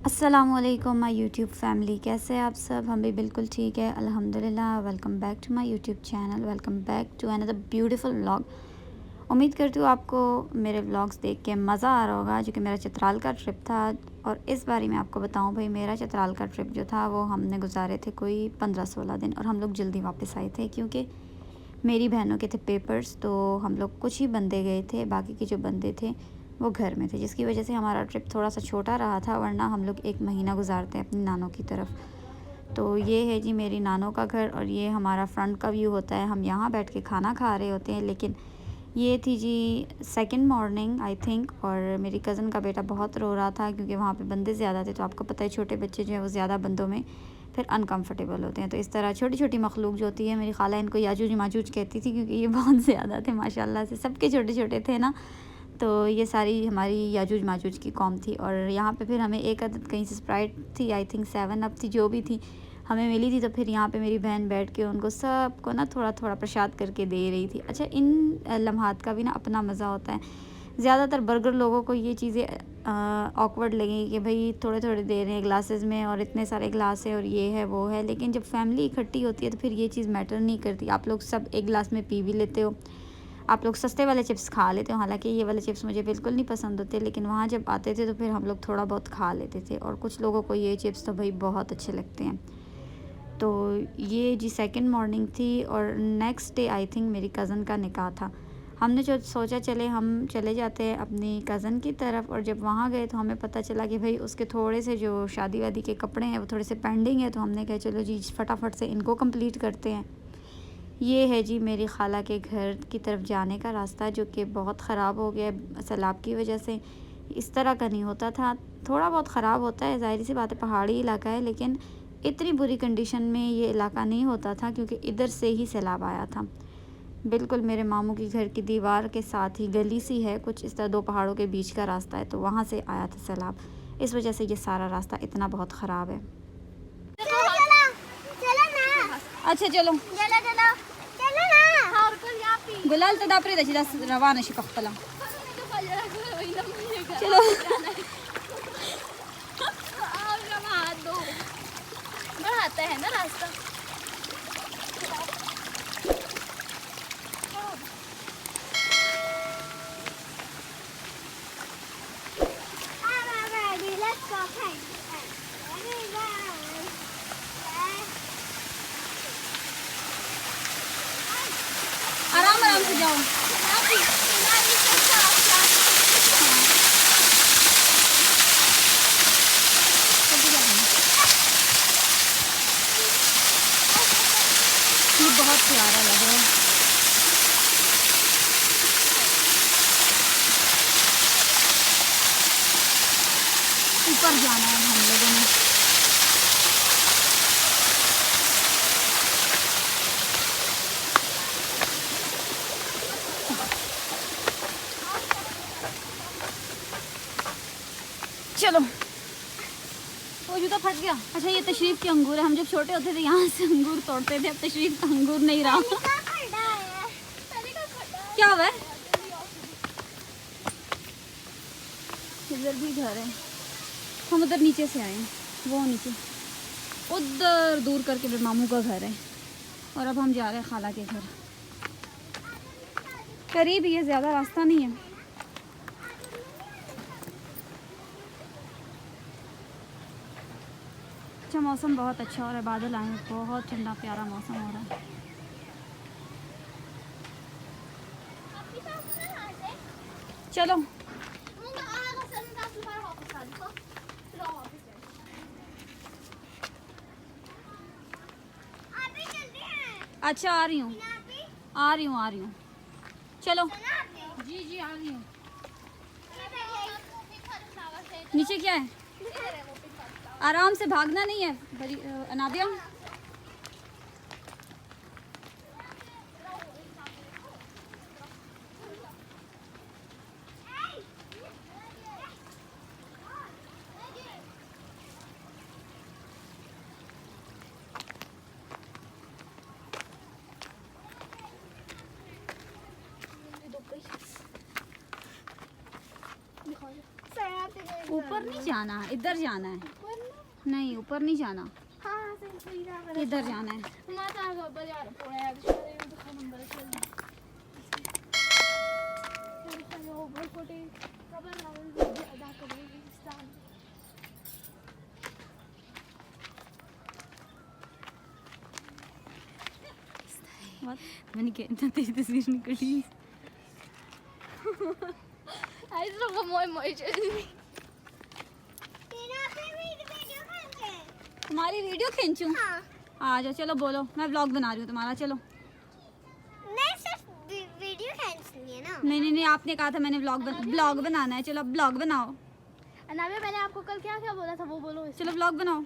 अस्सलामुअलैकुम my YouTube family, कैसे हैं आप सब। हम भी बिल्कुल ठीक है अल्हम्दुलिल्लाह। Welcome back to my YouTube channel, welcome back to another beautiful vlog. उम्मीद करती हूँ आपको मेरे व्लॉग्स देख के मज़ा आ रहा होगा, जो कि मेरा चित्राल का ट्रिप था। और इस बारे में आपको बताऊँ भाई, मेरा चित्राल का ट्रिप जो था वो हमने गुजारे थे कोई 15-16 दिन, और हम लोग जल्दी वापस आए थे क्योंकि मेरी बहनों के थे पेपर्स। तो हम लोग कुछ ही बंदे गए थे, बाकी के जो बंदे थे वो घर में थे, जिसकी वजह से हमारा ट्रिप थोड़ा सा छोटा रहा था, वरना हम लोग 1 महीना गुजारते हैं अपनी नानों की तरफ। तो ये है जी मेरी नानों का घर, और ये हमारा फ्रंट का व्यू होता है। हम यहाँ बैठ के खाना खा रहे होते हैं, लेकिन ये थी जी सेकंड मॉर्निंग आई थिंक, और मेरी कज़न का बेटा बहुत रो रहा था क्योंकि वहाँ पे बंदे ज़्यादा थे। तो आपको पता है छोटे बच्चे जो हैं वो ज़्यादा बंदों में फिर अनकंफर्टेबल होते हैं। तो इस तरह छोटी छोटी मखलूक जो होती है, मेरी खाला इनको याजूज माजूज कहती थी क्योंकि ये बहुत ज़्यादा थे माशाल्लाह से, सबके छोटे छोटे थे ना। तो ये सारी हमारी याजूज माजूज की कौम थी। और यहाँ पे फिर हमें एक अदद कहीं से स्प्राइट थी, आई थिंक 7 अप थी, जो भी थी हमें मिली थी। तो फिर यहाँ पे मेरी बहन बैठ के उनको सबको ना थोड़ा थोड़ा प्रसाद करके दे रही थी। अच्छा, इन लम्हात का भी ना अपना मज़ा होता है। ज़्यादातर बर्गर लोगों को ये चीज़ें ऑकवर्ड लगेंगी कि भाई थोड़े थोड़े दे रहे हैं ग्लासेस में, और इतने सारे ग्लास है, और ये है वो है। लेकिन जब फैमिली इकट्ठी होती है तो फिर ये चीज़ मैटर नहीं करती। आप लोग सब एक गिलास में पी भी लेते हो, आप लोग सस्ते वाले चिप्स खा लेते हो। हालांकि ये वाले चिप्स मुझे बिल्कुल नहीं पसंद होते, लेकिन वहाँ जब आते थे तो फिर हम लोग थोड़ा बहुत खा लेते थे। और कुछ लोगों को ये चिप्स तो भाई बहुत अच्छे लगते हैं। तो ये जी सेकंड मॉर्निंग थी, और नेक्स्ट डे आई थिंक मेरी कज़न का निकाह था। हमने जो सोचा चले हम चले जाते हैं अपनी कज़न की तरफ, और जब वहाँ गए तो हमें पता चला कि भाई उसके थोड़े से जो शादी वादी के कपड़े हैं वो थोड़े से पेंडिंग है। तो हमने कहा चलो जी फटाफट से इनको कंप्लीट करते हैं। ये है जी मेरी खाला के घर की तरफ जाने का रास्ता, जो कि बहुत ख़राब हो गया सैलाब की वजह से। इस तरह का नहीं होता था, थोड़ा बहुत ख़राब होता है, ज़ाहिर सी बात है पहाड़ी इलाका है, लेकिन इतनी बुरी कंडीशन में ये इलाका नहीं होता था क्योंकि इधर से ही सैलाब आया था। बिल्कुल मेरे मामू की घर की दीवार के साथ ही गली सी है, कुछ इस तरह 2 पहाड़ों के बीच का रास्ता है, तो वहाँ से आया था सैलाब। इस वजह से ये सारा रास्ता इतना बहुत ख़राब है। अच्छा चलो गुलाल तो दापरे दची दस रवाना शिकख्तला चलो बढ़ाता है ना रास्ता। आराम आराम से जाओ। ये बहुत प्यारा लग रहा है। ऊपर जाना है हम लोगों ने। चलो, वो जूता फट गया। अच्छा, ये तशरीफ के अंगूर है। हम जब छोटे होते थे यहाँ से अंगूर तोड़ते थे, अब तशरीफ का अंगूर नहीं रहा। क्या हुआ है? इधर भी घर है, हम उधर नीचे से आए हैं, वो नीचे उधर दूर करके मेरे मामू का घर है। और अब हम जा रहे हैं खाला के घर। करीब ही है, ज़्यादा रास्ता नहीं है। अच्छा, मौसम बहुत अच्छा हो रहा है, बादल आए हैं, बहुत ठंडा प्यारा मौसम हो रहा है। चलो अच्छा, आ रही हूँ आ रही हूँ आ रही हूँ। चलो जी जी आ रही हूँ। नीचे क्या है? आराम से, भागना नहीं है बड़ी अनादिया। ऊपर नहीं जाना, इधर जाना है। नहीं ऊपर नहीं जाना, इधर जाना है। मैंने कहना तेरी तस्वीर निकली। तुम्हारी वीडियो खींचूं? आ जाओ, चलो बोलो, मैं व्लॉग बना रही हूँ तुम्हारा। चलो। नहीं सिर्फ वीडियो खींचनी है ना। नहीं, आपने कहा था मैंने व्लॉग बनाना है। चलो व्लॉग बनाओ। अनामिया, मैंने आपको कल क्या क्या बोला था वो बोलो। चलो व्लॉग बनाओ।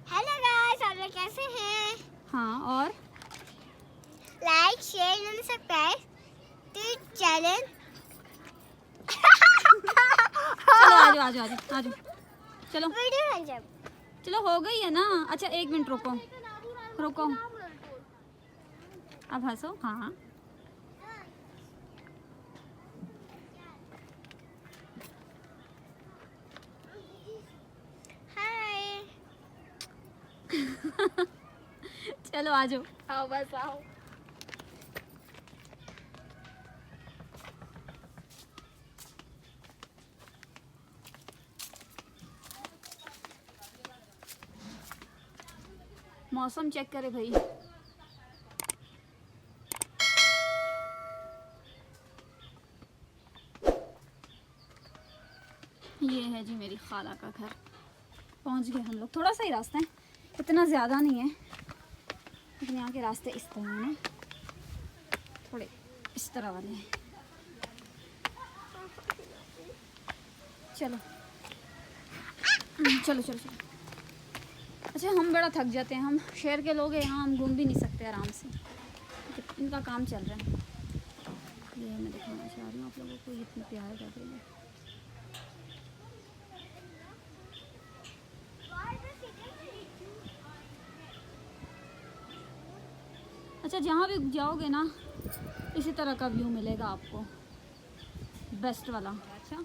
हेलो गाइस, आप लोग कैसे हैं? हाँ, और like share and subscribe to channel. चलो आ जाओ। चलो वीडियो खींचो। चलो, हो गई है ना। अच्छा 1 मिनट रुको। अब हंसो। हाँ हाय। चलो आ जाओ। आओ बस आओ। मौसम चेक करे भाई। ये है जी मेरी खाला का घर। पहुंच गए हम लोग। थोड़ा सा ही रास्ता है, इतना ज़्यादा नहीं है, लेकिन यहाँ के रास्ते इस तरह हैं ना, थोड़े इस तरह वाले हैं। चलो। अच्छा हम बड़ा थक जाते हैं, हम शहर के लोग हैं, यहाँ हम घूम भी नहीं सकते आराम से, इनका काम चल रहा है। ये मैं दिखाना चाह रही हूँ आप लोगों को, ये इतने प्यार कर रही है। अच्छा जहाँ भी जाओगे ना इसी तरह का व्यू मिलेगा आपको, बेस्ट वाला। अच्छा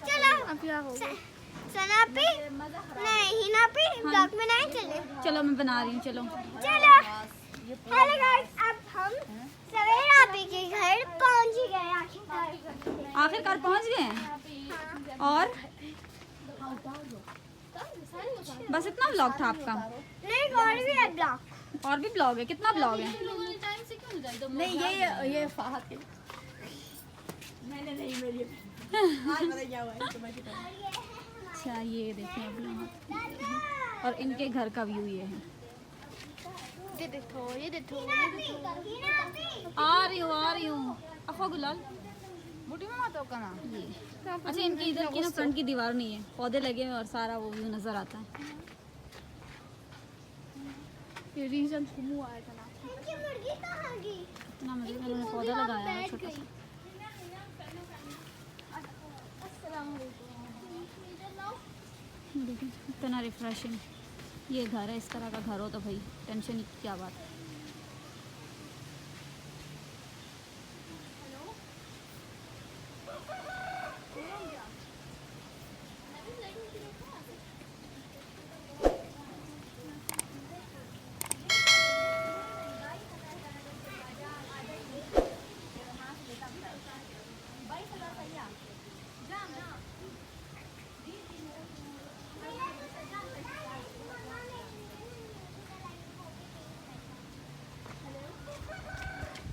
चलो अब क्या हो सना पे नहीं हिना पे ब्लॉग में नहीं चले। चलो मैं बना रही हूँ। चलो हेलो गाइस, अब हम सवेरा आपी के घर पहुंच गए। आखिरकार पहुँच गए हैं। और बस इतना ब्लॉग था आपका? नहीं और भी है ब्लॉग। और भी ब्लॉग है? कितना ब्लॉग है? नहीं ये फाहद के मैंने नहीं मेरी अच्छा ये देखिए अब यहाँ, और इनके घर का व्यू ये है। ये देखो आ रही हूँ अफा गुलाल। बूटी में मत होगा ना। ये अच्छा इनकी इधर की ना फ्रंट की दीवार नहीं है, पौधे लगे हैं और सारा वो व्यू नज़र आता है। ये रीजन घूमू आया था ना। इनकी मुर्गी कहाँ गई? इतना मजे में उन्होंने पौधा लगाया है छोटा सा। देखिए इतना रिफ्रेशिंग। ये घर है, इस तरह का घर हो तो भाई टेंशन की क्या बात है।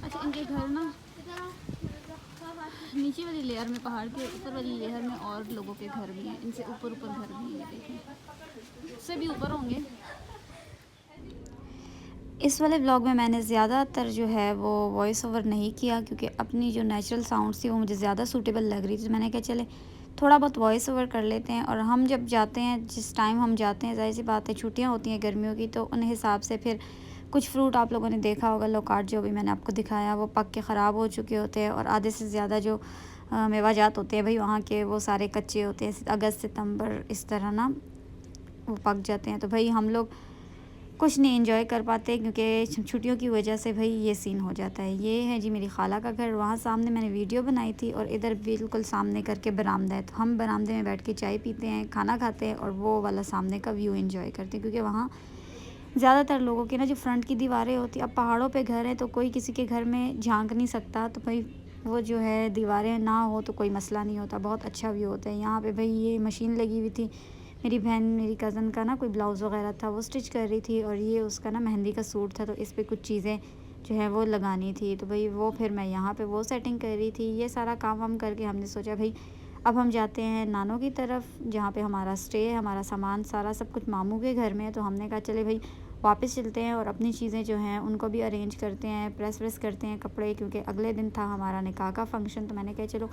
अच्छा इनके घर ना नीचे वाली लेयर में, पहाड़ के ऊपर वाली लेयर में और लोगों के घर भी हैं, इनसे ऊपर घर भी हैं। देखिए इससे भी ऊपर होंगे। इस वाले व्लॉग में मैंने ज़्यादातर जो है वो वॉइस ओवर नहीं किया, क्योंकि अपनी जो नेचुरल साउंड्स थी वो मुझे ज़्यादा सूटेबल लग रही थी। तो मैंने कहा चले थोड़ा बहुत वॉइस ओवर कर लेते हैं। और हम जब जाते हैं, जिस टाइम हम जाते हैं, ज़ाहिर सी बात है छुट्टियां होती हैं गर्मियों की, तो उन हिसाब से फिर कुछ फ्रूट आप लोगों ने देखा होगा, लोकार्ट जो भी मैंने आपको दिखाया वो पक के ख़राब हो चुके होते हैं, और आधे से ज़्यादा जो मेवाजात होते हैं भाई वहाँ के, वो सारे कच्चे होते हैं। अगस्त सितंबर इस तरह ना वो पक जाते हैं। तो भाई हम लोग कुछ नहीं एंजॉय कर पाते, क्योंकि छुट्टियों की वजह से भाई ये सीन हो जाता है। ये है जी मेरी खाला का घर, वहाँ सामने मैंने वीडियो बनाई थी, और इधर बिल्कुल सामने करके बरामदा है, तो हम बरामदे में बैठ के चाय पीते हैं, खाना खाते हैं, और वो वाला सामने का व्यू एंजॉय करते हैं। क्योंकि वहाँ ज़्यादातर लोगों की ना जो फ्रंट की दीवारें होती, अब पहाड़ों पे घर है तो कोई किसी के घर में झांक नहीं सकता, तो भाई वो जो है दीवारें ना हो तो कोई मसला नहीं होता, बहुत अच्छा व्यू होता है। यहाँ पे भाई ये मशीन लगी हुई थी, मेरी बहन मेरी कज़न का ना कोई ब्लाउज़ वगैरह था वो स्टिच कर रही थी, और ये उसका ना मेहंदी का सूट था, तो इस पे कुछ चीज़ें जो है वो लगानी थी, तो भाई वो फिर मैं यहाँ पे वो सेटिंग कर रही थी। ये सारा काम वाम करके हमने सोचा भाई अब हम जाते हैं नानों की तरफ, जहाँ पे हमारा स्टे है, हमारा सामान सारा सब कुछ मामू के घर में है। तो हमने कहा चले भाई वापस चलते हैं और अपनी चीज़ें जो हैं उनको भी अरेंज करते हैं, प्रेस व्रेस करते हैं कपड़े, क्योंकि अगले दिन था हमारा निकाह का फ़ंक्शन। तो मैंने कहा चलो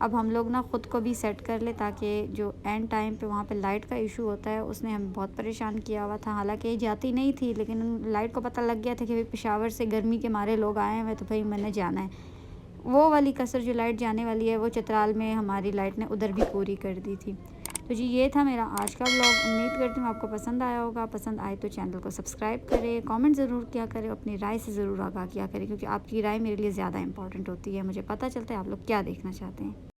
अब हम लोग ना ख़ुद को भी सेट कर ले, ताकि जो एंड टाइम पे वहाँ पे लाइट का इशू होता है उसने हमें बहुत परेशान किया हुआ था। हालांकि जाती नहीं थी, लेकिन लाइट को पता लग गया था कि भाई पेशावर से गर्मी के मारे लोग आए हैं, तो भाई मैंने जाना है। वो वाली कसर जो लाइट जाने वाली है वो चित्राल में हमारी लाइट ने उधर भी पूरी कर दी थी। तो जी ये था मेरा आज का व्लॉग। उम्मीद करती हूँ आपको पसंद आया होगा। पसंद आए तो चैनल को सब्सक्राइब करें, कमेंट ज़रूर किया करें, अपनी राय से ज़रूर आगाह किया करें, क्योंकि आपकी राय मेरे लिए ज़्यादा इंपॉर्टेंट होती है। मुझे पता चलता है आप लोग क्या देखना चाहते हैं।